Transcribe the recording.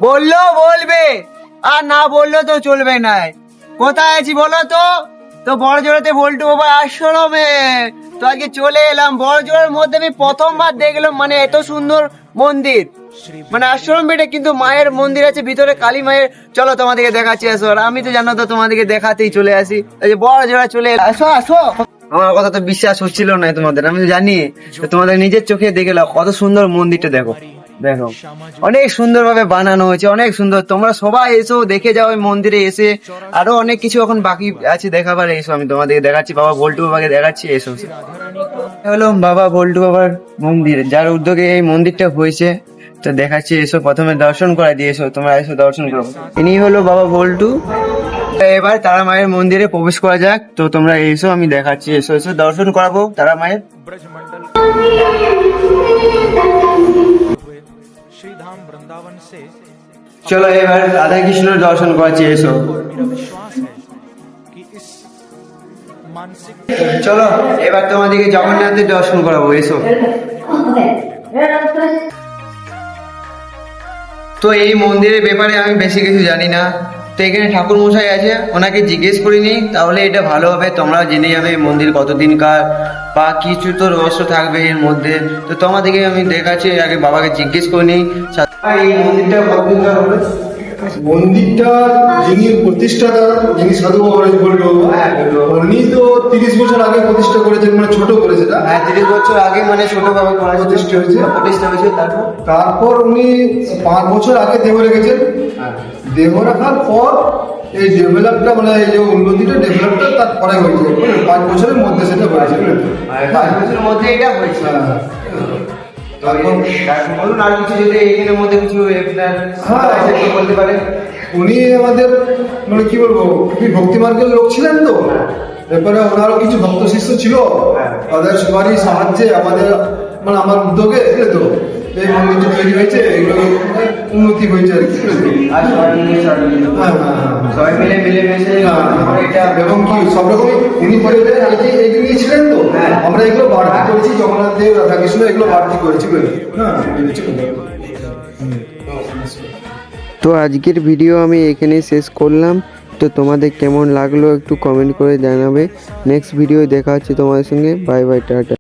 বললো বলবে, আর না বললো তো চলবে না। কোথায় আছি বলো তো? তো বড় জোড়াতে বল্টু বাবা আশ্রমে। তো আজকে চলে এলাম বড় জোড়ার মধ্যে। আমি প্রথমবার দেখলাম মানে এত সুন্দর মন্দির, মানে আশ্রম বেটে কিন্তু মায়ের মন্দির আছে ভিতরে, কালী মায়ের। চলো তোমাদেরকে দেখাচ্ছি, আসো। আর আমি তো জানো তো তোমাদেরকে দেখাতেই চলে আসি। এই যে বড় জোড়া চলে আসো আসো। আমার কথা তো বিশ্বাস হচ্ছিল না তোমাদের, আমি তো জানি। তো তোমাদের নিজের চোখে দেখে নাও কত সুন্দর মন্দিরটা। দেখো দেখো, অনেক সুন্দর ভাবে বানানো হয়েছে, অনেক সুন্দর। তোমরা সবাই এসো, দেখে যাও এই মন্দিরে এসে। আরো অনেক কিছু এখন বাকি আছে দেখাবার, এসো আমি তোমাদেরকে দেখাচ্ছি। বাবা বল্টু বাবাকে দেখাচ্ছি, এসো। হলো বাবা বল্টু বাবার মন্দির, যার উদ্যোগে এই মন্দিরটা হয়েছে। তো দেখাচ্ছি, এসো প্রথমে দর্শন করা দিয়ে এসো, তোমরা এসো দর্শন করো। ইনি হলো বাবা বল্টু। এবার তারা মায়ের মন্দিরে প্রবেশ করা যাক। তো তোমরা এসো, আমি দেখাচ্ছি, এসো এসো দর্শন করাবো তারা মায়ের। চলো এবার রাধা কৃষ্ণের দর্শন করাচ্ছি, এসো। চলো এবার তোমাদেরকে জগন্নাথের দর্শন করাবো, এসো। তো এই মন্দিরের ব্যাপারে আমি বেশি কিছু জানি না। তো এখানে ঠাকুর মশাই আছে, ওনাকে জিজ্ঞেস করিনি, তাহলে এটা ভালো হবে। তোমরা জেনে যাবে এই মন্দির কতদিনকার বা কিছু তো রহস্য থাকবে এর মধ্যে। তো তোমাদেরকে আমি দেখাচ্ছি, আগে বাবাকে জিজ্ঞেস করিনি এই মন্দিরটা কতদিনকার হবে। মন্দিরটা যিনি প্রতিষ্ঠাতা, যিনি সাধু বাবা বললো, উনি তো 30 বছর আগে প্রতিষ্ঠা করেছেন, মানে ছোট করেছে না। হ্যাঁ, 30 বছর আগে মানে ছোটভাবে প্রতিষ্ঠা হয়েছে। তারপর তারপর উনি 5 বছর আগে দেহ রেখেছেন। দেহ রাখার পর এই ডেভেলপটা, মানে এই যে উন্নতিটা ডেভেলপটা তারপরে হয়েছে, 5 বছরের মধ্যে সেটা হয়েছে। 5 বছরের মধ্যে এটা হয়েছে। তারপর বলুন আর কিছু, যদি এইখানের মধ্যে কিছু বলতে পারে। উনি আমাদের মানে কি বলবো, খুবই ভক্তি মার্গের লোক ছিলেন। তো এরপরে ওনারও কিছু ভক্ত শিষ্য ছিল, তাদের সবারই সাহায্যে আমাদের মানে আমার উদ্যোগে তো এই মন্দিরটা তৈরি হয়েছে, এগুলো উন্নতি হয়েছে আর কি। আর সবাই মিলে মিলেমিশে এটা। এবং কি সব রকমই উনি করে এগিয়ে নিয়েছিলেন। তো আমরা এগুলো বাড়তি করেছি, জগন্নাথ দেব, রাধাকৃষ্ণ এগুলো বাড়তি করেছি। তো আজকের ভিডিও আমি এখানেই শেষ করলাম। তো তোমাদের কেমন লাগলো একটু কমেন্ট করে জানাবে। নেক্সট ভিডিও দেখা হচ্ছে তোমাদের সঙ্গে। Bye bye, tata.